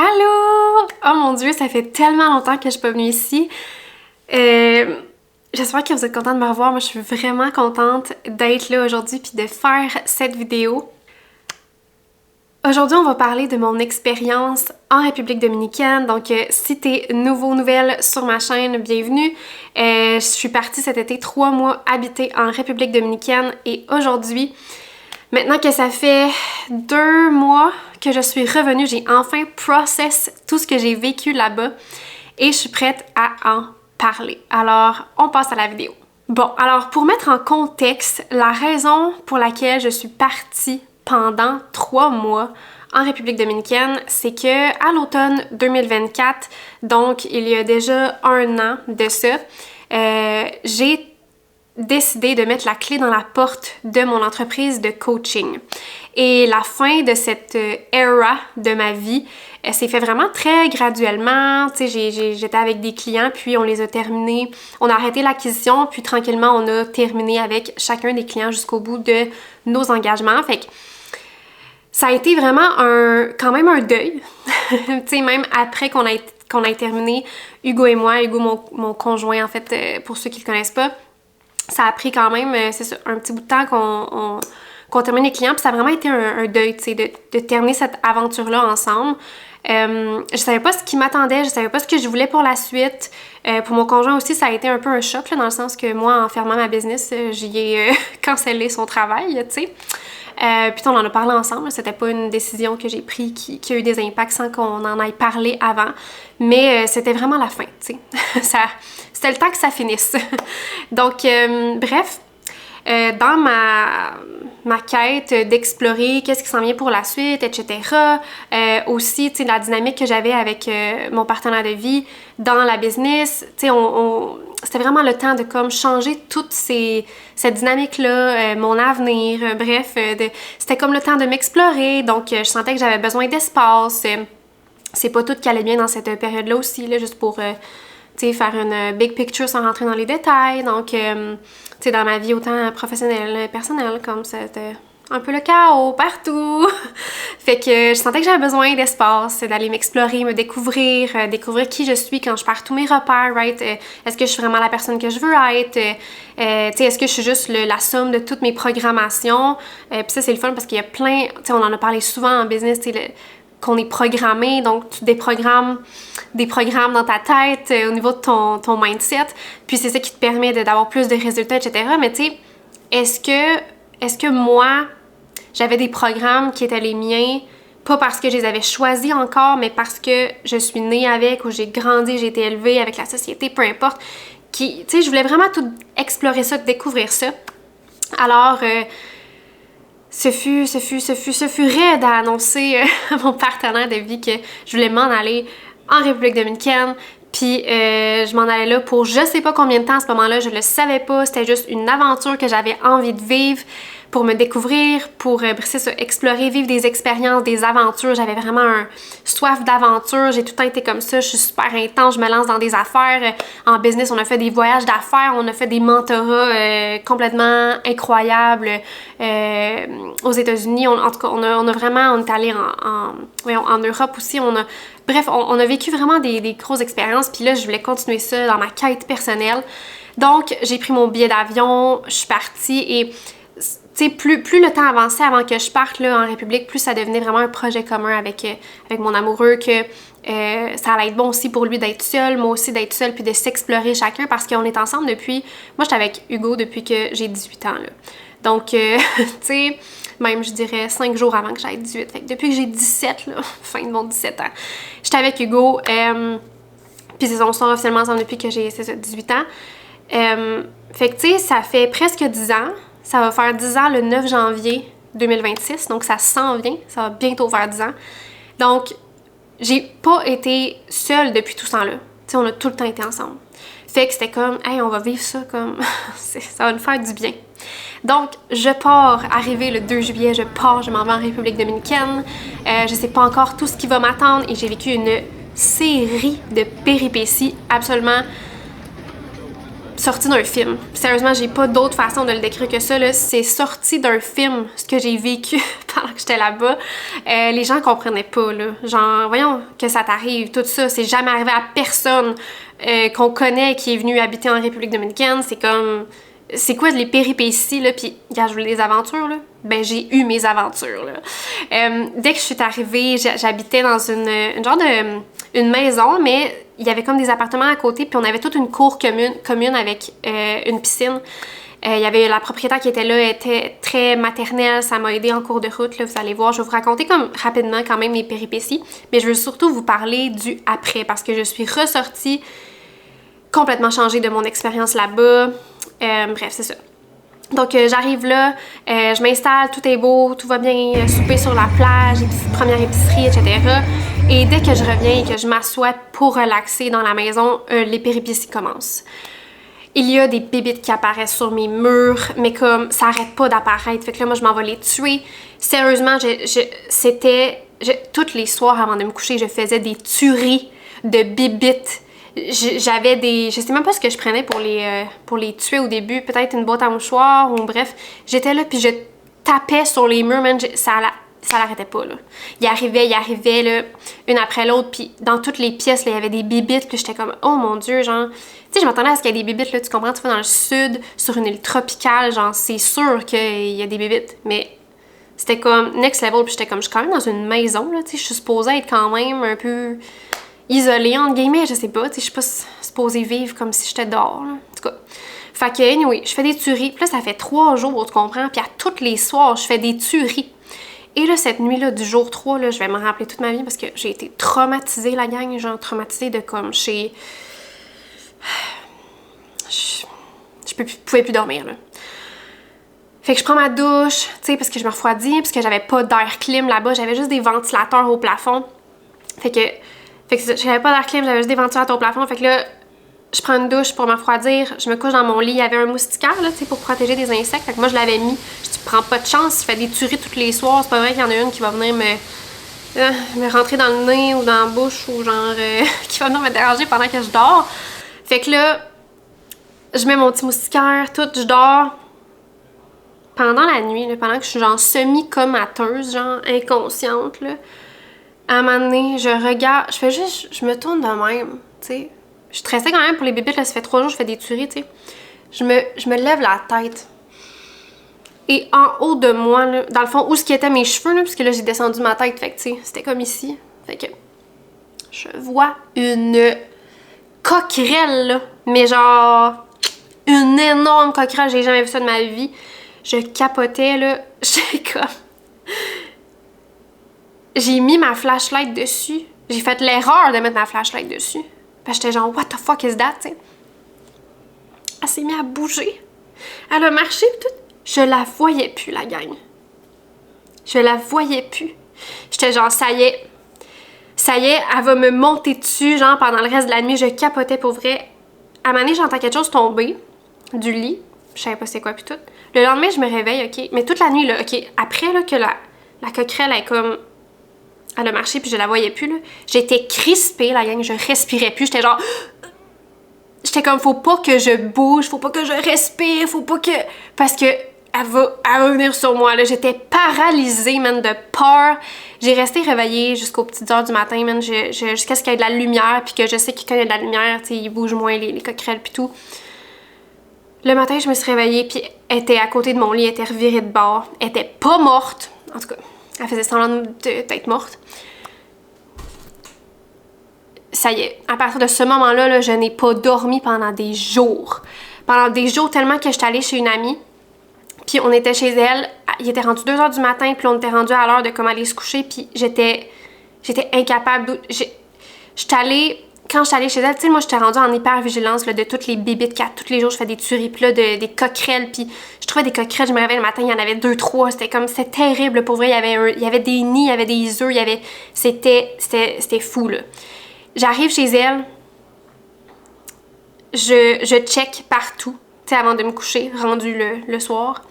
Allô! Oh mon Dieu, ça fait tellement longtemps que je suis pas venue ici. J'espère que vous êtes contents de me revoir. Moi, je suis vraiment contente d'être là aujourd'hui puis de faire cette vidéo. Aujourd'hui, on va parler de mon expérience en République dominicaine. Donc, si t'es nouvelle sur ma chaîne, bienvenue. Je suis partie cet été 3 mois habiter en République dominicaine et aujourd'hui, maintenant que ça fait 2 mois que je suis revenue, j'ai enfin process tout ce que j'ai vécu là-bas et je suis prête à en parler. Alors, on passe à la vidéo. Bon, alors pour mettre en contexte, la raison pour laquelle je suis partie pendant 3 mois en République dominicaine, c'est que à l'automne 2024, donc il y a déjà 1 an de ça, j'ai décidé de mettre la clé dans la porte de mon entreprise de coaching. Et la fin de cette era de ma vie s'est fait vraiment très graduellement. Tu sais, j'étais avec des clients, puis on les a terminés. On a arrêté l'acquisition, puis tranquillement, on a terminé avec chacun des clients jusqu'au bout de nos engagements. Fait que ça a été vraiment quand même un deuil. Tu sais, même après qu'on ait terminé, Hugo et moi, Hugo, mon conjoint, en fait, pour ceux qui le connaissent pas, ça a pris quand même, c'est ça, un petit bout de temps qu'on termine les clients, puis ça a vraiment été un deuil, tu sais, de terminer cette aventure-là ensemble. Je savais pas ce qui m'attendait, je savais pas ce que je voulais pour la suite. Pour mon conjoint aussi, ça a été un peu un choc, là, dans le sens que moi, en fermant ma business, j'y ai cancellé son travail, tu sais. Puis on en a parlé ensemble, c'était pas une décision que j'ai prise qui a eu des impacts sans qu'on en aille parlé avant, mais c'était vraiment la fin, tu sais. C'était le temps que ça finisse. Donc, bref, dans ma quête d'explorer qu'est-ce qui s'en vient pour la suite, etc. Aussi, tu sais, la dynamique que j'avais avec mon partenaire de vie dans la business, tu sais, c'était vraiment le temps de comme changer toute cette dynamique-là, mon avenir, bref, c'était comme le temps de m'explorer, donc je sentais que j'avais besoin d'espace. C'est pas tout qui allait bien dans cette période-là aussi, là, juste pour faire une big picture sans rentrer dans les détails. Donc, tu sais, dans ma vie autant professionnelle, personnelle, comme c'était un peu le chaos partout. Fait que je sentais que j'avais besoin d'espace, d'aller m'explorer, me découvrir qui je suis quand je perds tous mes repères, right? Est-ce que je suis vraiment la personne que je veux être? Tu sais, est-ce que je suis juste la somme de toutes mes programmations? Puis ça, c'est le fun parce qu'il y a plein, tu sais, on en a parlé souvent en business, tu sais, qu'on est programmé, donc tu déprogrammes des programmes dans ta tête au niveau de ton mindset, puis c'est ça qui te permet d'avoir plus de résultats, etc. Mais tu sais, est-ce que moi, j'avais des programmes qui étaient les miens, pas parce que je les avais choisis encore, mais parce que je suis née avec, ou j'ai grandi, j'ai été élevée avec la société, peu importe, tu sais, je voulais vraiment tout explorer ça, découvrir ça. Alors, ce fut raide à annoncer à mon partenaire de vie que je voulais m'en aller en République dominicaine. Puis je m'en allais là pour je sais pas combien de temps à ce moment-là, je le savais pas. C'était juste une aventure que j'avais envie de vivre pour me découvrir, pour explorer, vivre des expériences, des aventures. J'avais vraiment un soif d'aventure. J'ai tout le temps été comme ça. Je suis super intense. Je me lance dans des affaires. En business, on a fait des voyages d'affaires. On a fait des mentorats complètement incroyables aux États-Unis. En tout cas, on est allé en Europe aussi. Bref, on a vécu vraiment des grosses expériences. Puis là, je voulais continuer ça dans ma quête personnelle. Donc, j'ai pris mon billet d'avion. Je suis partie et tu sais, plus le temps avançait avant que je parte là, en République, plus ça devenait vraiment un projet commun avec mon amoureux, que ça allait être bon aussi pour lui d'être seul, moi aussi d'être seule, puis de s'explorer chacun, parce qu'on est ensemble depuis... Moi, j'étais avec Hugo depuis que j'ai 18 ans, là. Donc, tu sais, même, je dirais 5 jours avant que j'aille 18. Fait que depuis que j'ai 17, là, fin de mon 17 ans, j'étais avec Hugo, puis on sort officiellement ensemble depuis que j'ai 18 ans. Fait que, tu sais, ça fait presque 10 ans. Ça va faire 10 ans le 9 janvier 2026, donc ça s'en vient, ça va bientôt faire 10 ans. Donc, j'ai pas été seule depuis tout ce temps-là. Tu sais, on a tout le temps été ensemble. Fait que c'était comme, hey, on va vivre ça comme, ça va nous faire du bien. Donc, je pars, arrivé le 2 juillet, je m'en vais en République dominicaine. Je sais pas encore tout ce qui va m'attendre et j'ai vécu une série de péripéties absolument sorti d'un film. Sérieusement, j'ai pas d'autre façon de le décrire que ça, là. C'est sorti d'un film, ce que j'ai vécu pendant que j'étais là-bas. Les gens comprenaient pas, là. Genre, voyons que ça t'arrive, tout ça. C'est jamais arrivé à personne qu'on connaît qui est venu habiter en République dominicaine. C'est comme... C'est quoi les péripéties, là? Puis, quand je voulais des aventures, là, ben j'ai eu mes aventures, là. Dès que je suis arrivée, j'habitais dans une genre de... une maison, mais il y avait comme des appartements à côté, puis on avait toute une cour commune avec une piscine. Il y avait la propriétaire qui était là, elle était très maternelle, ça m'a aidé en cours de route, là, vous allez voir. Je vais vous raconter comme rapidement quand même les péripéties, mais je veux surtout vous parler du après, parce que je suis ressortie complètement changée de mon expérience là-bas. Bref, c'est ça. Donc j'arrive là, je m'installe, tout est beau, tout va bien, souper sur la plage, première épicerie, etc. Et dès que je reviens et que je m'assois pour relaxer dans la maison, les péripéties commencent. Il y a des bébites qui apparaissent sur mes murs, mais comme ça arrête pas d'apparaître, fait que là moi je m'en vais les tuer. Sérieusement, tous les soirs avant de me coucher, je faisais des tueries de bébites. J'avais des... Je sais même pas ce que je prenais pour les tuer au début. Peut-être une boîte à mouchoirs ou bref. J'étais là puis je tapais sur les murs, man. Ça l'arrêtait pas, là. Il arrivait, là, une après l'autre. Puis dans toutes les pièces, là, il y avait des bébites. Puis j'étais comme, oh mon Dieu, genre... Tu sais, je m'attendais à ce qu'il y ait des bébites, là. Tu comprends? Tu vas dans le sud, sur une île tropicale. Genre, c'est sûr qu'il y a des bébites. Mais c'était comme next level. Puis j'étais comme, je suis quand même dans une maison, là. Tu sais, je suis supposée être quand même un peu... isolée, entre guillemets, je sais pas, tu sais, je suis pas supposée vivre comme si j'étais dehors, là. En tout cas. Fait que, anyway, je fais des tueries, puis là, ça fait 3 jours, tu comprends, puis à tous les soirs, je fais des tueries. Et là, cette nuit-là, du jour 3, là, je vais me rappeler toute ma vie parce que j'ai été traumatisée, la gang, genre traumatisée de comme chez... Je pouvais plus dormir, là. Fait que je prends ma douche, tu sais, parce que je me refroidis, parce que j'avais pas d'air clim là-bas, j'avais juste des ventilateurs au plafond. Fait que j'avais pas d'air clim, j'avais juste des ventilateurs au plafond. Fait que là, je prends une douche pour me refroidir. Je me couche dans mon lit. Il y avait un moustiquaire, là, tu sais, pour protéger des insectes. Fait que moi, je l'avais mis. Je dis, prends pas de chance. Je fais des tueries tous les soirs. C'est pas vrai qu'il y en a une qui va venir me rentrer dans le nez ou dans la bouche ou genre qui va venir me déranger pendant que je dors. Fait que là, je mets mon petit moustiquaire, tout, je dors. Pendant la nuit, là, pendant que je suis genre semi-comateuse, genre inconsciente, là. À un moment donné, je regarde, je me tourne de même, tu sais. Je stressais quand même pour les bébites, là, ça fait 3 jours que je fais des tueries, tu sais. Je me lève la tête. Et en haut de moi, là, dans le fond, où ce qui étaient mes cheveux, là, parce que là, j'ai descendu ma tête, fait que, tu sais, c'était comme ici. Fait que, je vois une coquerelle, là, mais genre, une énorme coquerelle, j'ai jamais vu ça de ma vie. Je capotais, là, j'ai comme... J'ai mis ma flashlight dessus. J'ai fait l'erreur de mettre ma flashlight dessus. Parce que j'étais genre, what the fuck is that, tu sais. Elle s'est mise à bouger. Elle a marché, tout. Je la voyais plus, la gang. Je la voyais plus. J'étais genre, ça y est, elle va me monter dessus, genre, pendant le reste de la nuit. Je capotais pour vrai. À un moment donné, j'entends quelque chose tomber du lit. Je savais pas c'est quoi, puis tout. Le lendemain, je me réveille, OK. Mais toute la nuit, là, OK. Après, là, que la coquerelle est comme... Elle a marché, puis je la voyais plus, là. J'étais crispée, la gang, je respirais plus. J'étais genre... J'étais comme, faut pas que je bouge, faut pas que je respire, faut pas que... Parce que elle va venir sur moi, là. J'étais paralysée, man, de peur. J'ai resté réveillée jusqu'aux petites heures du matin, man, jusqu'à ce qu'il y ait de la lumière, puis que je sais qu'il y a de la lumière, tu sais, ils bougent moins, les coquerelles, puis tout. Le matin, je me suis réveillée, puis elle était à côté de mon lit, elle était revirée de bord. Elle était pas morte, en tout cas... Elle faisait semblant d'être morte. Ça y est, à partir de ce moment-là, là, je n'ai pas dormi pendant des jours. Pendant des jours, tellement que j'étais allée chez une amie. Puis on était chez elle. Il était rendu 2 h du matin, puis on était rendu à l'heure de comme aller se coucher. Puis j'étais incapable. J'étais allée... Quand j'étais allée chez elle, tu sais, moi, j'étais rendue en hyper-vigilance là, de toutes les bébites qu'il y a. Tous les jours, je fais des tueries, puis là, des coquerelles, puis je trouvais des coquerelles, je me réveillais le matin, il y en avait 2, 3, c'était terrible, pour vrai, il y avait des nids, il y avait des œufs, c'était fou, là. J'arrive chez elle, je check partout, tu sais, avant de me coucher, rendu le soir.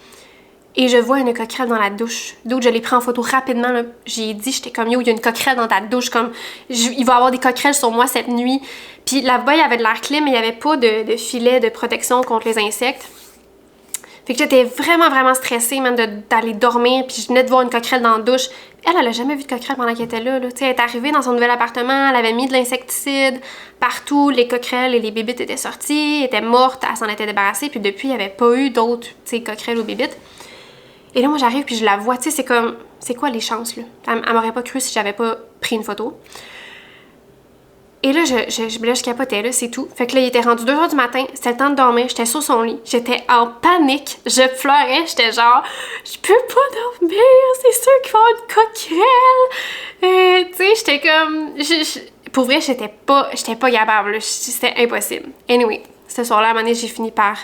Et je vois une coquerelle dans la douche. D'autres, je l'ai pris en photo rapidement, là. J'ai dit, j'étais comme, yo, il y a une coquerelle dans ta douche, comme, il va y avoir des coquerelles sur moi cette nuit. Puis là-bas, il y avait de l'air clim, mais il n'y avait pas de filet de protection contre les insectes. Fait que j'étais vraiment, vraiment stressée, même d'aller dormir, puis je venais de voir une coquerelle dans la douche. Elle a jamais vu de coquerelle pendant qu'elle était là. Tu sais, elle est arrivée dans son nouvel appartement, elle avait mis de l'insecticide partout, les coquerelles et les bébites étaient sorties, étaient mortes, elle s'en était débarrassée, puis depuis, il n'y avait pas eu d'autres, tu sais, coquerelles ou bébites. Et là, moi, j'arrive, puis je la vois, tu sais, c'est comme, c'est quoi les chances, là? Elle m'aurait pas cru si j'avais pas pris une photo. Et là, je capotais, là, c'est tout. Fait que là, il était rendu 2h du matin, c'était le temps de dormir, j'étais sur son lit, j'étais en panique, je pleurais, j'étais genre, je peux pas dormir, c'est sûr qu'il va y avoir une coquerelle. Tu sais, j'étais comme, pour vrai, j'étais pas capable, c'était impossible. Anyway, ce soir-là, à un moment donné, j'ai fini par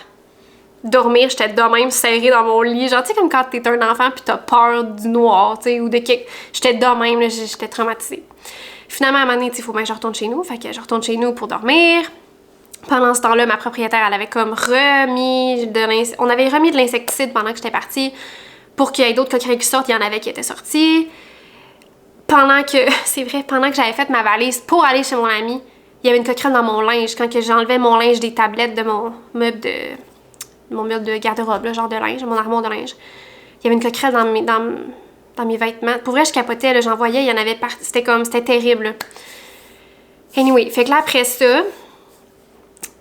dormir, j'étais de même serrée dans mon lit, genre, tu sais, comme quand t'es un enfant pis t'as peur du noir, tu sais, ou de quelque... J'étais de même, là, j'étais traumatisée. Finalement, à un moment donné, il faut bien que je retourne chez nous. Fait que je retourne chez nous pour dormir. Pendant ce temps-là, ma propriétaire, elle avait comme on avait remis de l'insecticide pendant que j'étais partie pour qu'il y ait d'autres coquerelles qui sortent. Il y en avait qui étaient sortis. Pendant que j'avais fait ma valise pour aller chez mon ami, il y avait une coquerelle dans mon linge. Quand j'enlevais mon linge des tablettes de mon meuble de garde-robe, là, genre de linge, mon armoire de linge, il y avait une coquerelle dans mes vêtements. Pour vrai, je capotais, là, j'en voyais, il y en avait partout. C'était terrible. Là. Anyway, fait que là, après ça,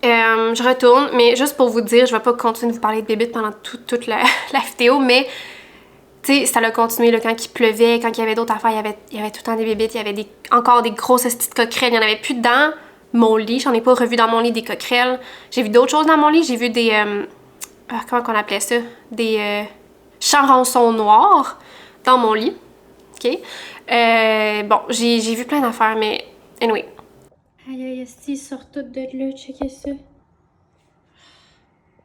je retourne, mais juste pour vous dire, je vais pas continuer de vous parler de bébites pendant toute la vidéo, mais tu sais, ça a continué là, quand il pleuvait, quand il y avait d'autres affaires, il y avait tout le temps des bébites, il y avait encore des grosses petites coquerelles, il y en avait plus dans mon lit, j'en ai pas revu dans mon lit des coquerelles. J'ai vu d'autres choses dans mon lit, j'ai vu des, comment qu'on appelait ça? Des charançons noirs dans mon lit, ok? Bon, j'ai vu plein d'affaires, mais anyway. Aïe aïe, ils sortent toutes de là, checkez ça.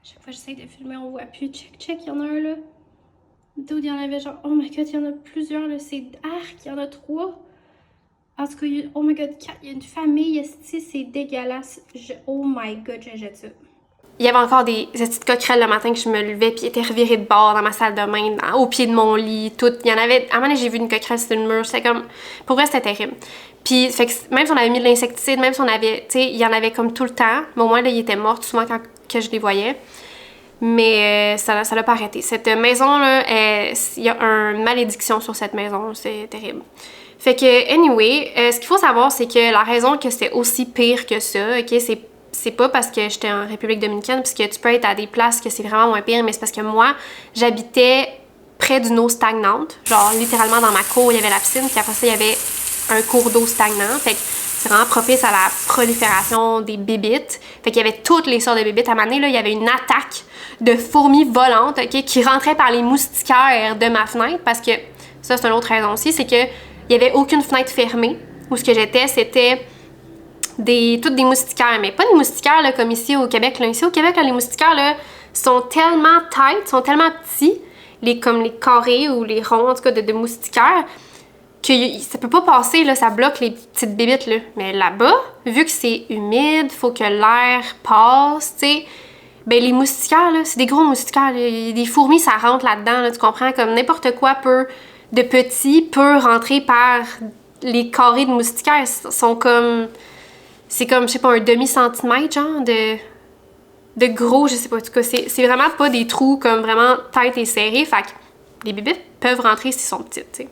Chaque fois que j'essaie de filmer, on voit plus. Check, il y en a un là. D'où il y en avait genre, oh my god, il y en a plusieurs là, c'est arc, il y en a 3. En tout cas, oh my god, 4, il y a une famille ici, c'est dégueulasse. Oh my god, je jette ça. Il y avait encore des petites coquerelles le matin que je me levais, puis étaient revirées de bord dans ma salle de bain, au pied de mon lit, tout. Il y en avait. À un moment donné, j'ai vu une coquerelle sur le mur, c'était comme. Pour vrai, c'était terrible. Puis, fait que même si on avait mis de l'insecticide, même si on avait. Tu sais, il y en avait comme tout le temps, mais au moins, là, ils étaient morts souvent quand que je les voyais. Mais ça l'a pas arrêté. Cette maison-là, il y a une malédiction sur cette maison, c'est terrible. Fait que, anyway, ce qu'il faut savoir, c'est que la raison que c'était aussi pire que ça, ok, c'est pas parce que j'étais en République dominicaine, puisque tu peux être à des places que c'est vraiment moins pire, mais c'est parce que moi, j'habitais près d'une eau stagnante. Genre, littéralement, dans ma cour, il y avait la piscine, puis après ça, il y avait un cours d'eau stagnant. Fait que c'est vraiment propice à la prolifération des bébites. Fait qu'il y avait toutes les sortes de bébites. À un moment donné, là, il y avait une attaque de fourmis volantes, ok, qui rentraient par les moustiquaires de ma fenêtre, parce que, ça, c'est une autre raison aussi, c'est que il y avait aucune fenêtre fermée. Où ce que j'étais, c'était toutes des moustiquaires, mais pas des moustiquaires là, comme ici au Québec. Là. Ici au Québec, là, les moustiquaires là, sont tellement tight, sont tellement petits, comme les carrés ou les ronds en tout cas de moustiquaires, que ça peut pas passer, là, ça bloque les petites bébites. Là. Mais là-bas, vu que c'est humide, faut que l'air passe, tu sais, ben les moustiquaires, là, c'est des gros moustiquaires. Là. Des fourmis, ça rentre là-dedans, là, tu comprends? Comme n'importe quoi de petit peut rentrer par les carrés de moustiquaires. Sont comme... C'est comme, je sais pas, un demi-centimètre, genre, de gros, je sais pas. En tout cas, c'est vraiment pas des trous comme vraiment tête et serrés. Fait que les bébites peuvent rentrer s'ils sont petites, tu sais.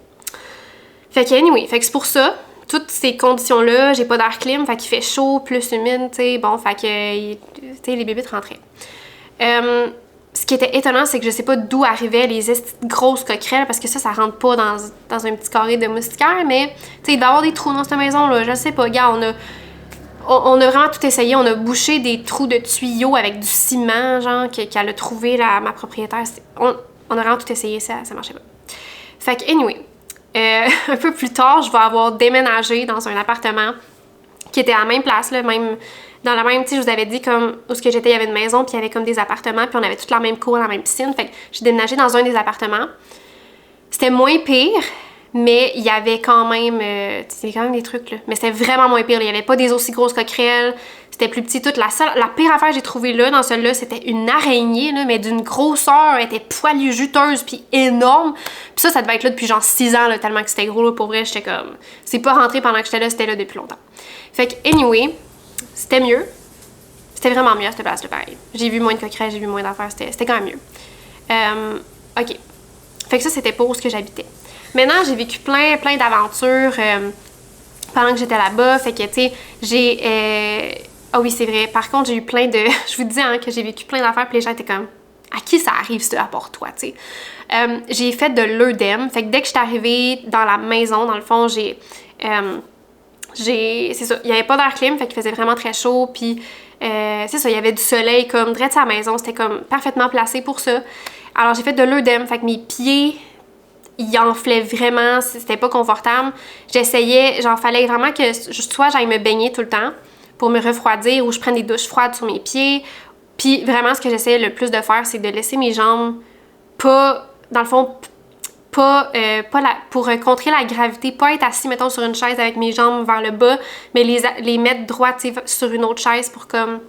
Fait que, anyway, fait que c'est pour ça. Toutes ces conditions-là, j'ai pas d'air clim, fait qu'il fait chaud, plus humide, tu sais. Bon, fait que, tu sais, les bébites rentraient. Ce qui était étonnant, c'est que je sais pas d'où arrivaient les grosses coquerelles, parce que ça rentre pas dans un petit carré de moustiquaire, mais, tu sais, il doit y avoir des trous dans cette maison-là. Je sais pas, regarde, on a vraiment tout essayé. On a bouché des trous de tuyaux avec du ciment, genre, qu'elle a trouvé, ma propriétaire. On a vraiment tout essayé, ça marchait pas. Fait que, anyway, un peu plus tard, je vais avoir déménagé dans un appartement qui était à la même place, là, même dans la même, tu sais, je vous avais dit, comme, où ce que j'étais, il y avait une maison, puis il y avait comme des appartements, puis on avait toute la même cour, la même piscine. Fait que j'ai déménagé dans un des appartements. C'était moins pire, Mais il y avait quand même, des trucs, là. Mais c'était vraiment moins pire, là. Il y avait pas des aussi grosses coquerelles. C'était plus petit tout. La pire affaire que j'ai trouvée là, dans celle-là, c'était une araignée, là, mais d'une grosseur. Elle était poilue, juteuse, puis énorme. Puis ça devait être là depuis genre 6 ans, là, tellement que c'était gros, là. Pour vrai, j'étais comme... C'est pas rentré pendant que j'étais là, c'était là depuis longtemps. Fait que, anyway, c'était mieux. C'était vraiment mieux à cette place-là, pareil. J'ai vu moins de coquerelles, j'ai vu moins d'affaires. C'était quand même mieux. OK. Fait que ça, c'était pour où ce que j'habitais. Maintenant, j'ai vécu plein d'aventures pendant que j'étais là-bas. Fait que, tu sais, j'ai... Ah oui, c'est vrai. Par contre, j'ai eu plein de... Je vous dis hein, que j'ai vécu plein d'affaires, puis les gens étaient comme... À qui ça arrive, ça, à part toi, tu sais? J'ai fait de l'œdème. Fait que dès que j'étais arrivée dans la maison, dans le fond, c'est ça, il n'y avait pas d'air clim, fait qu'il faisait vraiment très chaud, puis c'est ça, il y avait du soleil comme direct à la maison, c'était comme parfaitement placé pour ça. Alors j'ai fait de l'œdème, fait que mes pieds, ils enflaient vraiment, c'était pas confortable. J'essayais, genre fallait vraiment que soit j'aille me baigner tout le temps pour me refroidir ou je prenne des douches froides sur mes pieds. Puis vraiment ce que j'essayais le plus de faire, c'est de laisser mes jambes pas, dans le fond, pour contrer la gravité, pas être assis, mettons, sur une chaise avec mes jambes vers le bas, mais les mettre droites sur une autre chaise pour comme,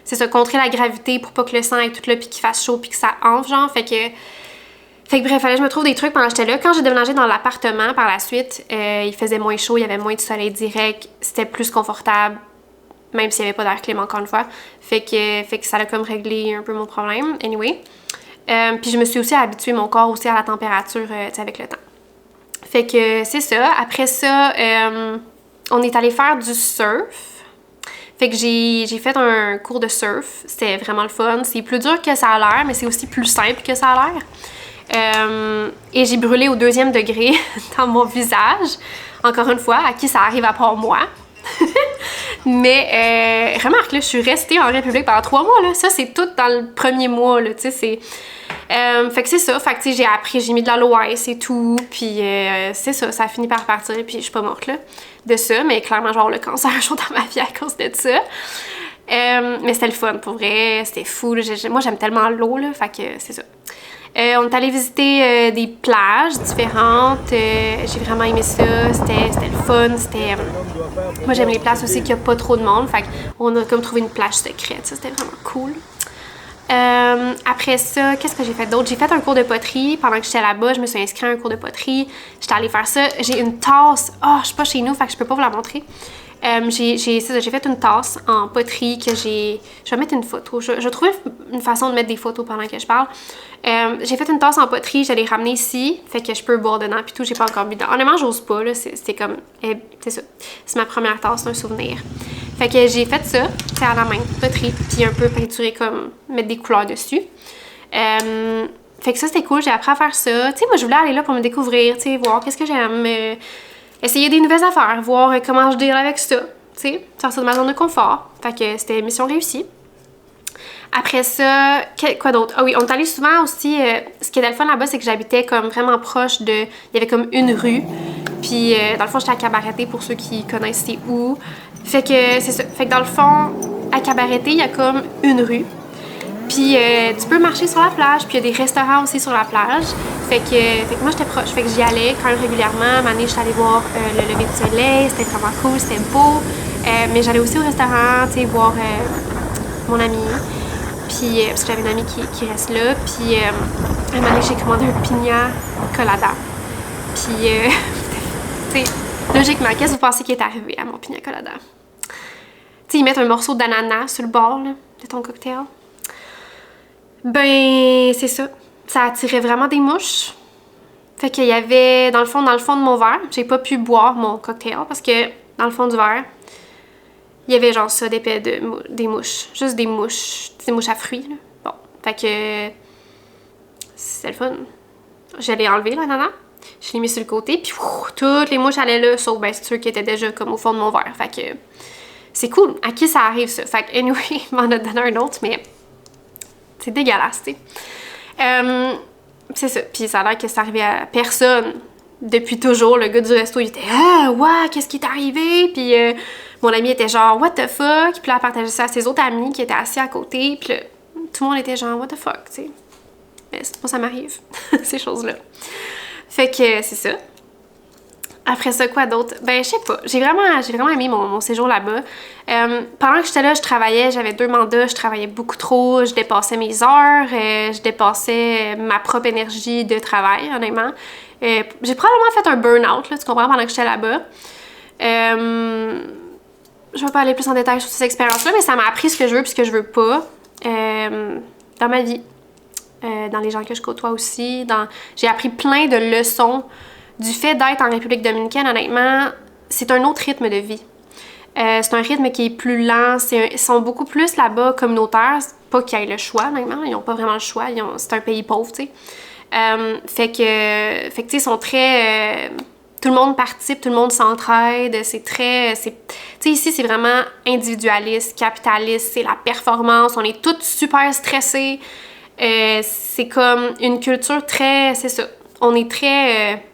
c'est ça, contrer la gravité pour pas que le sang aille tout là, puis qu'il fasse chaud, puis que ça enfle, genre. Fait que bref, fallait que je me trouve des trucs pendant que j'étais là. Quand j'ai déménagé dans l'appartement par la suite, il faisait moins chaud, il y avait moins de soleil direct, c'était plus confortable, même s'il n'y avait pas d'air clim encore une fois. Fait que ça a comme réglé un peu mon problème. Anyway. Puis je me suis aussi habituée mon corps aussi à la température avec le temps. Fait que c'est ça. Après ça, on est allé faire du surf. Fait que j'ai fait un cours de surf. C'était vraiment le fun. C'est plus dur que ça a l'air, mais c'est aussi plus simple que ça a l'air. Et j'ai brûlé au 2e degré dans mon visage. Encore une fois, à qui ça arrive à part moi. Mais remarque, là, je suis restée en République pendant 3 mois, là. Ça, c'est tout dans le premier mois, là, tu sais, c'est... fait que c'est ça, fait que tu sais, j'ai appris, j'ai mis de l'aloès et tout, puis c'est ça, ça a fini par partir, puis je suis pas morte, là, de ça, mais clairement, genre, le cancer un jour dans ma vie à cause de ça. Mais c'était le fun, pour vrai, c'était fou, là. Moi, j'aime tellement l'eau, là, fait que c'est ça. On est allé visiter des plages différentes. J'ai vraiment aimé ça. C'était le fun. Moi, j'aime les places aussi qu'il n'y a pas trop de monde. Fait qu'on a comme trouvé une plage secrète. Ça, c'était vraiment cool. Après ça, qu'est-ce que j'ai fait d'autre? J'ai fait un cours de poterie. Pendant que j'étais là-bas, je me suis inscrite à un cours de poterie. J'étais allée faire ça. J'ai une tasse. Je suis pas chez nous, fait que je peux pas vous la montrer. J'ai fait une tasse en poterie que j'ai... Je vais mettre une photo. Je vais trouver une façon de mettre des photos pendant que je parle. J'ai fait une tasse en poterie, je l'ai ramenée ici, fait que je peux boire dedans, puis tout, j'ai pas encore bu dedans. Honnêtement, j'ose pas, là, c'est comme... c'est ça. C'est ma première tasse, c'est un souvenir. Fait que j'ai fait ça, c'est à la main, poterie, puis un peu peinturé comme... mettre des couleurs dessus. Fait que ça, c'était cool, j'ai appris à faire ça. Tu sais, moi, je voulais aller là pour me découvrir, tu sais, voir qu'est-ce que j'aime... essayer des nouvelles affaires, voir comment je deal avec ça, tu sais, sortir de ma zone de confort. Fait que c'était mission réussie. Après ça, quoi d'autre? Ah oui, on est allé souvent aussi, ce qui était le fun là-bas, c'est que j'habitais comme vraiment proche de... Il y avait comme une rue, puis dans le fond, j'étais à Cabareté, pour ceux qui connaissent c'est où. Fait que c'est ça. Fait que dans le fond, à Cabareté, il y a comme une rue. Puis tu peux marcher sur la plage, puis il y a des restaurants aussi sur la plage. Fait que moi, j'étais proche. Fait que j'y allais quand même régulièrement. À un moment donné, j'étais allée voir le lever du soleil. C'était vraiment cool, c'était beau. Mais j'allais aussi au restaurant, tu sais, voir mon ami. Puis, parce que j'avais une amie qui reste là. Puis, à un moment donné, j'ai commandé un pina colada. Puis, tu sais, logiquement, qu'est-ce que vous pensez qui est arrivé à mon pina colada? Tu sais, ils mettent un morceau d'ananas sur le bord, là, de ton cocktail. Ben, c'est ça. Ça attirait vraiment des mouches. Fait qu'il y avait, dans le fond de mon verre, j'ai pas pu boire mon cocktail parce que, dans le fond du verre, il y avait genre ça, des mouches. Juste des mouches à fruits, là. Bon, fait que c'était le fun. Je l'ai enlevé, là, nana. Je l'ai mis sur le côté, puis toutes les mouches allaient là, sauf ben, c'est ceux qui étaient déjà comme au fond de mon verre. Fait que c'est cool. À qui ça arrive, ça? Fait que, anyway, il m'en a donné un autre, mais c'est dégueulasse, tu sais. C'est ça. Puis ça a l'air que c'est arrivé à personne. Depuis toujours, le gars du resto, il était « Ah, ouais, qu'est-ce qui est arrivé? » Puis mon ami était genre « What the fuck? » Puis là, elle partageait ça à ses autres amis qui étaient assis à côté. Puis là, tout le monde était genre « What the fuck? » tu sais. Mais moi, ça m'arrive, ces choses-là. Fait que c'est ça. Après ça, quoi d'autre? Ben, je sais pas. J'ai vraiment aimé mon séjour là-bas. Pendant que j'étais là, je travaillais, j'avais 2 mandats, je travaillais beaucoup trop, je dépassais mes heures, je dépassais ma propre énergie de travail, honnêtement. J'ai probablement fait un burn-out, là, tu comprends, pendant que j'étais là-bas. Je vais pas aller plus en détail sur cette expérience-là, mais ça m'a appris ce que je veux et ce que je veux pas dans ma vie. Dans les gens que je côtoie aussi. J'ai appris plein de leçons du fait d'être en République dominicaine. Honnêtement, c'est un autre rythme de vie. C'est un rythme qui est plus lent. Ils sont beaucoup plus là-bas communautaires. Pas qu'ils aient le choix, honnêtement. Ils n'ont pas vraiment le choix. C'est un pays pauvre, tu sais. Fait que tu sais, ils sont très... tout le monde participe, tout le monde s'entraide. C'est très... Tu sais, ici, c'est vraiment individualiste, capitaliste. C'est la performance. On est tous super stressés. C'est comme une culture très... C'est ça. On est très...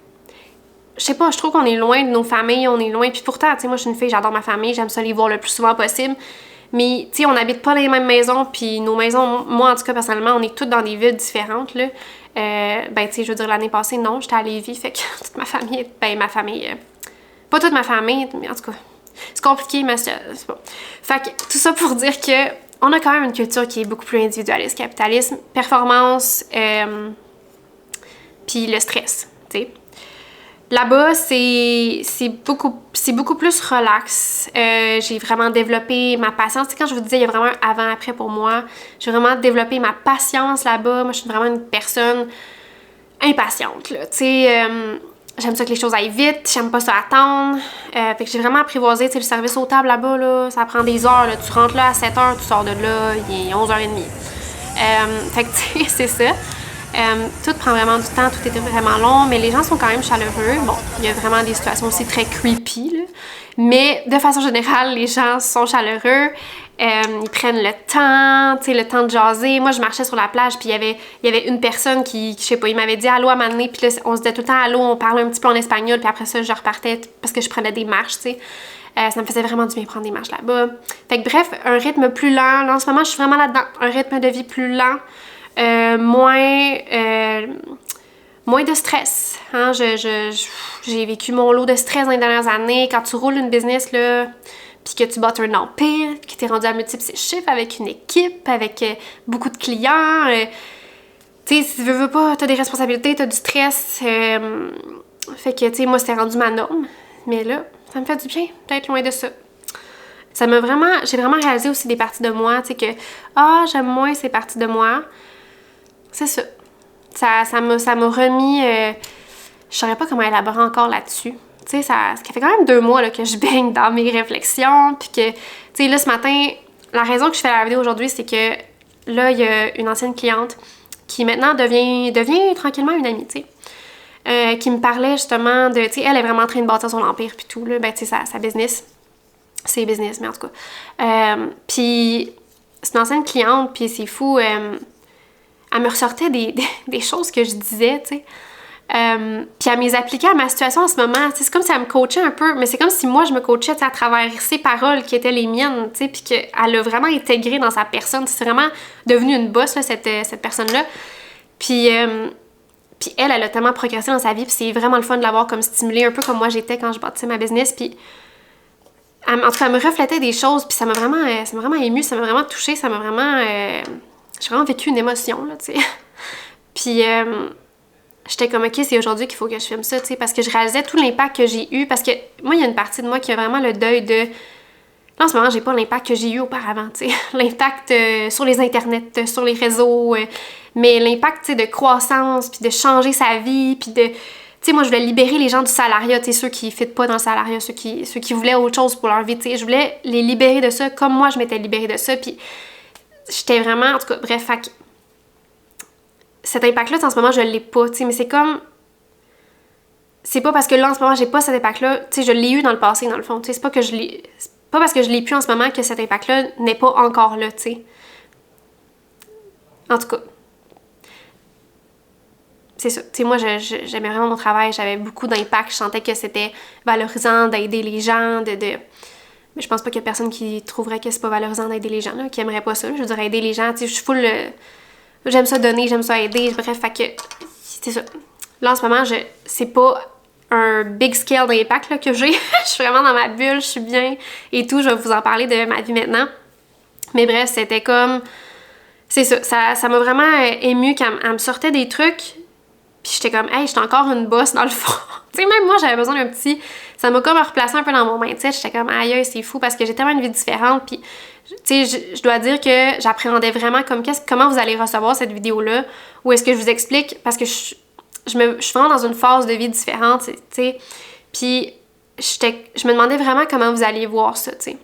je sais pas, je trouve qu'on est loin de nos familles, on est loin. Puis pourtant, tu sais, moi, je suis une fille, j'adore ma famille, j'aime ça les voir le plus souvent possible. Mais, tu sais, on n'habite pas dans les mêmes maisons, puis nos maisons, moi, en tout cas, personnellement, on est toutes dans des villes différentes, là. Ben, tu sais, je veux dire, l'année passée, non, j'étais à Lévis, fait que toute ma famille, pas toute ma famille, mais en tout cas, c'est compliqué, mais c'est pas. Fait que tout ça pour dire que on a quand même une culture qui est beaucoup plus individualiste, capitalisme, performance, puis le stress, tu sais. Là-bas, c'est beaucoup plus relax. J'ai vraiment développé ma patience. Tu sais, quand je vous disais, il y a vraiment un avant-après pour moi. J'ai vraiment développé ma patience là-bas. Moi, je suis vraiment une personne impatiente, là. Tu sais, j'aime ça que les choses aillent vite. J'aime pas ça attendre. Fait que j'ai vraiment apprivoisé, tu sais, le service aux tables là-bas, là. Ça prend des heures, là. Tu rentres là à 7h, tu sors de là, il est 11h30. Fait que, tu sais, c'est ça. Tout prend vraiment du temps, tout est vraiment long, mais les gens sont quand même chaleureux. Bon, il y a vraiment des situations aussi très creepy, là. Mais de façon générale, les gens sont chaleureux. Ils prennent le temps, tu sais, le temps de jaser. Moi, je marchais sur la plage, puis il y avait une personne qui, je sais pas, il m'avait dit allô à un moment donné, puis là, on se disait tout le temps allô, on parlait un petit peu en espagnol, puis après ça, je repartais parce que je prenais des marches, tu sais. Ça me faisait vraiment du bien prendre des marches là-bas. Fait que bref, un rythme plus lent. Là, en ce moment, je suis vraiment là-dedans. Un rythme de vie plus lent. Moins de stress. Hein? J'ai vécu mon lot de stress dans les dernières années. Quand tu roules une business, là, puis que tu bâtis un empire, que tu es rendu à multiplier chiffres avec une équipe, avec beaucoup de clients, tu sais, si tu veux pas, tu as des responsabilités, tu as du stress. Fait que, tu sais, moi, c'était rendu ma norme. Mais là, ça me fait du bien d'être loin de ça. J'ai vraiment réalisé aussi des parties de moi, tu sais, que, j'aime moins ces parties de moi. C'est ça. Ça m'a remis... je saurais pas comment élaborer encore là-dessus. Tu sais, ça fait quand même 2 mois là, que je baigne dans mes réflexions. Puis que, tu sais, là, ce matin, la raison que je fais la vidéo aujourd'hui, c'est que là, il y a une ancienne cliente qui maintenant devient tranquillement une amie, tu sais. Qui me parlait justement de... Tu sais, elle est vraiment en train de bâtir son empire puis tout, là. Ben, tu sais, sa business. C'est business, mais en tout cas. Puis, c'est une ancienne cliente, puis c'est fou... elle me ressortait des choses que je disais, tu sais. Puis elle me les appliquait à ma situation en ce moment. C'est comme si elle me coachait un peu, mais c'est comme si moi, je me coachais à travers ses paroles qui étaient les miennes, tu sais, puis qu'elle a vraiment intégré dans sa personne. C'est vraiment devenu une boss, là, cette personne-là. Puis elle a tellement progressé dans sa vie, puis c'est vraiment le fun de l'avoir comme stimulée, un peu comme moi j'étais quand je bâtissais ma business. Puis en tout cas, elle me reflétait des choses, puis ça m'a vraiment émue, ça m'a vraiment touchée, ça m'a vraiment... j'ai vraiment vécu une émotion, là, tu sais. Puis, j'étais comme, OK, c'est aujourd'hui qu'il faut que je filme ça, tu sais, parce que je réalisais tout l'impact que j'ai eu, parce que moi, il y a une partie de moi qui a vraiment le deuil de... Là, en ce moment, j'ai pas l'impact que j'ai eu auparavant, tu sais. L'impact sur les internets, sur les réseaux, mais l'impact, tu sais, de croissance, puis de changer sa vie, puis de... Tu sais, moi, je voulais libérer les gens du salariat, tu sais, ceux qui ne fitent pas dans le salariat, ceux qui voulaient autre chose pour leur vie, tu sais. Je voulais les libérer de ça, comme moi, je m'étais libérée de ça, puis... J'étais vraiment, en tout cas, bref, fait cet impact-là, en ce moment, je l'ai pas, tu sais, mais c'est comme... C'est pas parce que là, en ce moment, j'ai pas cet impact-là, tu sais, je l'ai eu dans le passé, dans le fond, tu sais, c'est pas parce que je l'ai plus en ce moment que cet impact-là n'est pas encore là, tu sais. En tout cas, c'est ça, tu sais, moi, j'aimais vraiment mon travail, j'avais beaucoup d'impact, je sentais que c'était valorisant d'aider les gens, Mais je pense pas qu'il y a personne qui trouverait que c'est pas valorisant d'aider les gens, là, qui aimerait pas ça. Je veux dire, aider les gens, tu sais, je suis full... j'aime ça donner, j'aime ça aider, bref, fait que... C'est ça. Là, en ce moment, c'est pas un big scale d'impact là, que j'ai. Je suis vraiment dans ma bulle, je suis bien et tout. Je vais vous en parler de ma vie maintenant. Mais bref, c'était comme... C'est ça. Ça m'a vraiment émue quand elle me sortait des trucs. Puis j'étais comme, hey, j'étais encore une bosse dans le fond. Tu sais, même moi, j'avais besoin d'un petit... Ça m'a comme replacé un peu dans mon mindset. J'étais comme, aïe, c'est fou parce que j'ai tellement une vie différente. Puis, tu sais, je dois dire que j'appréhendais vraiment comme comment vous allez recevoir cette vidéo-là. Ou est-ce que je vous explique? Parce que je suis vraiment dans une phase de vie différente, tu sais. Puis, je me demandais vraiment comment vous alliez voir ça, tu sais.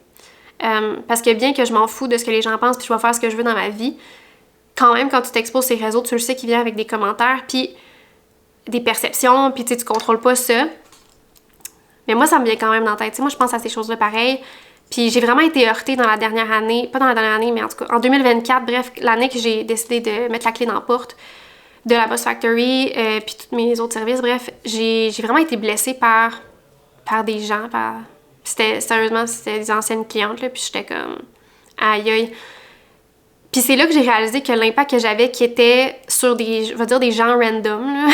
Parce que bien que je m'en fous de ce que les gens pensent, puis je vais faire ce que je veux dans ma vie, quand même, quand tu t'exposes ces réseaux, tu le sais qu'il vient avec des commentaires, puis des perceptions, puis tu contrôles pas ça. Mais moi, ça me vient quand même dans la tête. Tu sais, moi, je pense à ces choses-là pareil. Puis j'ai vraiment été heurtée dans la dernière année, pas dans la dernière année, mais en tout cas, en 2024, bref, l'année que j'ai décidé de mettre la clé dans la porte de la Boss Factory, puis tous mes autres services, bref, j'ai vraiment été blessée par des gens, sérieusement, c'était des anciennes clientes, là, puis j'étais comme, aïe aïe. Puis c'est là que j'ai réalisé que l'impact que j'avais qui était sur je vais dire des gens random, là.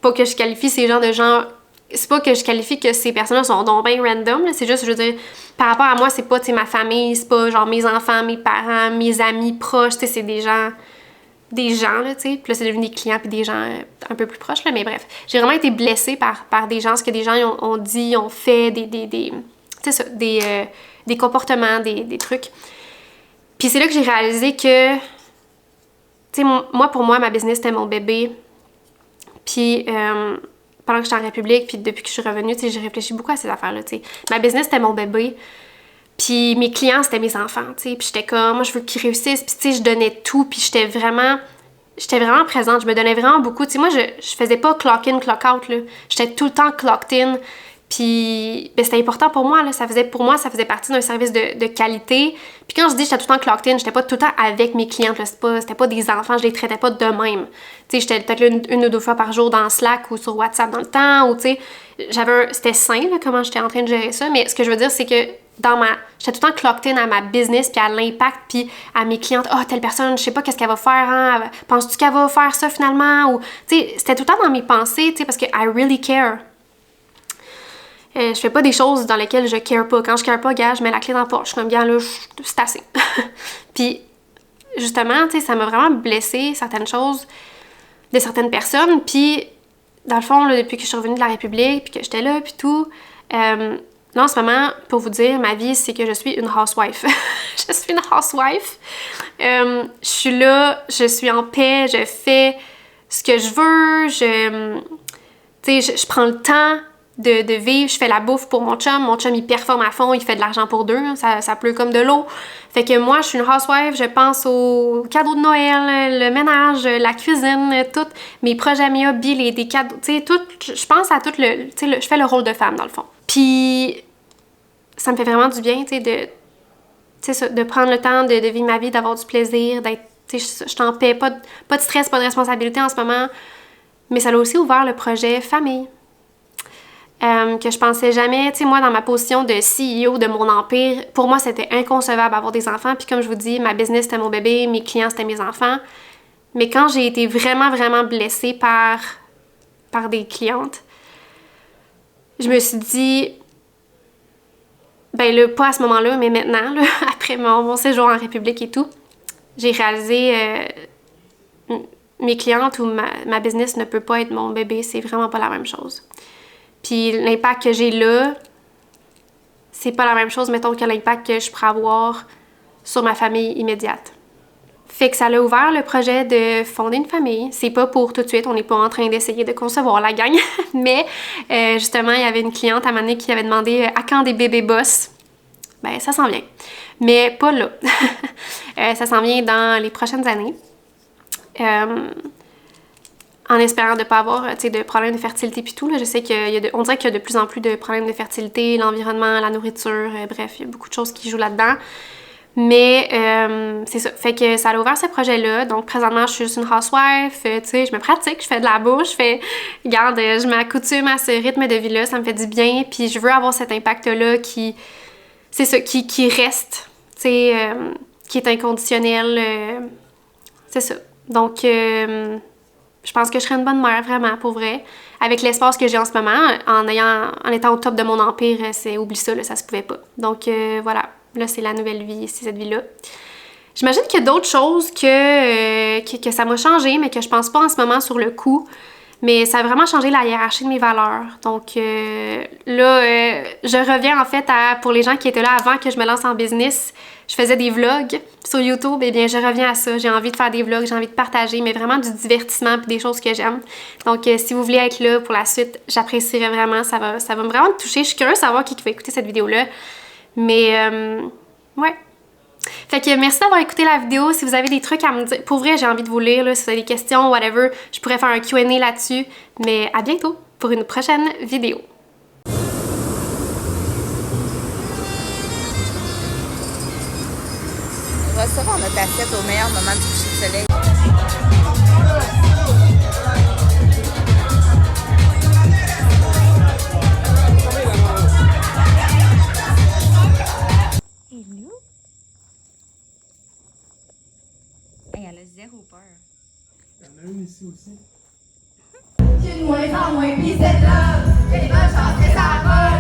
Pas que je qualifie ces gens de gens... C'est pas que je qualifie que ces personnes-là sont donc bien random, là. C'est juste, je veux dire, par rapport à moi, c'est pas, tu sais, ma famille, c'est pas genre mes enfants, mes parents, mes amis proches, tu sais, c'est des gens, là, tu sais. Puis là, c'est devenu des clients puis des gens un peu plus proches, là. Mais bref, j'ai vraiment été blessée par des gens, ce que des gens ont dit, ont fait, tu sais ça, des comportements, des trucs. Puis c'est là que j'ai réalisé que, tu sais, moi, pour moi, ma business, c'était mon bébé. Puis pendant que j'étais en République, puis depuis que je suis revenue, tu sais, j'ai réfléchi beaucoup à ces affaires-là, tu sais. Ma business, c'était mon bébé. Puis mes clients, c'était mes enfants, tu sais. Puis j'étais comme, moi, je veux qu'ils réussissent. Puis tu sais, je donnais tout. Puis j'étais vraiment présente. Je me donnais vraiment beaucoup. Tu sais, moi, je faisais pas clock in, clock out, là. J'étais tout le temps clocked in. Puis ben, c'était important pour moi, là. Pour moi, ça faisait partie d'un service de qualité. Puis quand je dis j'étais tout le temps clocked in, j'étais pas tout le temps avec mes clientes, là. C'était pas des enfants, je les traitais pas de même. Tu sais, j'étais peut-être là une ou deux fois par jour dans Slack ou sur WhatsApp dans le temps, ou tu sais, c'était sain, là, comment j'étais en train de gérer ça. Mais ce que je veux dire, c'est que j'étais tout le temps clocked in à ma business, puis à l'impact, puis à mes clientes. Ah, telle personne, je sais pas qu'est-ce qu'elle va faire, hein? Penses-tu qu'elle va faire ça finalement? Ou, tu sais, c'était tout le temps dans mes pensées, tu sais, parce que I really care. Je fais pas des choses dans lesquelles je care pas. Quand je care pas, gars, je mets la clé dans la porte. Je suis comme, gars, là, c'est assez. Puis, justement, tu sais, ça m'a vraiment blessée, certaines choses de certaines personnes. Puis, dans le fond, là, depuis que je suis revenue de la République, puis que j'étais là, puis tout, là, en ce moment, pour vous dire, ma vie, c'est que je suis une housewife. Je suis une housewife. Je suis là, je suis en paix, je fais ce que je veux, tu sais, je prends le temps de vivre, je fais la bouffe pour mon chum, il performe à fond, il fait de l'argent pour deux, hein, ça pleut comme de l'eau. Fait que moi, je suis une housewife, je pense aux cadeaux de Noël, le ménage, la cuisine, tout, mes projets, mes hobbies, des cadeaux, tu sais, tout, je pense à tout tu sais, je fais le rôle de femme dans le fond. Puis, ça me fait vraiment du bien, tu sais, de prendre le temps de vivre ma vie, d'avoir du plaisir, d'être, tu sais, je t'en paie, pas de stress, pas de responsabilité en ce moment, mais ça a aussi ouvert le projet famille. Que je pensais jamais, tu sais, moi, dans ma position de CEO de mon empire, pour moi, c'était inconcevable d'avoir des enfants. Puis comme je vous dis, ma business, c'était mon bébé, mes clients, c'était mes enfants. Mais quand j'ai été vraiment, vraiment blessée par des clientes, je me suis dit, ben là, pas à ce moment-là, mais maintenant, là, après mon séjour en République et tout, j'ai réalisé mes clientes ou ma business ne peut pas être mon bébé, c'est vraiment pas la même chose. Puis l'impact que j'ai là, c'est pas la même chose, mettons, que l'impact que je pourrais avoir sur ma famille immédiate. Fait que ça a ouvert le projet de fonder une famille. C'est pas pour tout de suite, on n'est pas en train d'essayer de concevoir la gang. Mais justement, il y avait une cliente à un moment donné qui avait demandé à quand des bébés boss? Ben, ça s'en vient. Mais pas là. Ça s'en vient dans les prochaines années. En espérant de ne pas avoir de problèmes de fertilité puis tout. Là. Je sais qu'on dirait qu'il y a de plus en plus de problèmes de fertilité, l'environnement, la nourriture, bref, il y a beaucoup de choses qui jouent là-dedans. Mais c'est ça. Fait que ça a ouvert ce projet-là. Donc présentement, je suis juste une housewife, je me pratique, je fais de la bouffe, regarde, je m'accoutume à ce rythme de vie-là, ça me fait du bien. Puis je veux avoir cet impact-là qui reste, qui est inconditionnel. C'est ça. Donc... Je pense que je serais une bonne mère, vraiment, pour vrai. Avec l'espace que j'ai en ce moment, en étant au top de mon empire, oublie ça, là, ça se pouvait pas. Donc voilà, là c'est la nouvelle vie, c'est cette vie-là. J'imagine qu'il y a d'autres choses que ça m'a changé, mais que je pense pas en ce moment sur le coup. Mais ça a vraiment changé la hiérarchie de mes valeurs. Donc je reviens en fait pour les gens qui étaient là avant que je me lance en business, je faisais des vlogs sur YouTube, et bien je reviens à ça. J'ai envie de faire des vlogs, j'ai envie de partager, mais vraiment du divertissement et des choses que j'aime. Donc si vous voulez être là pour la suite, j'apprécierais vraiment, ça va vraiment me toucher. Je suis curieuse de savoir qui va écouter cette vidéo-là. Mais ouais. Fait que merci d'avoir écouté la vidéo. Si vous avez des trucs à me dire, pour vrai, j'ai envie de vous lire, là, si vous avez des questions, whatever, je pourrais faire un Q&A là-dessus. Mais à bientôt pour une prochaine vidéo. On va recevoir notre assiette au meilleur moment du coucher de soleil. Hello? Hey, elle a zéro peur. Il y en a une ici aussi. J'ai de moins en moins pis cette love, j'ai pas chance que ça va.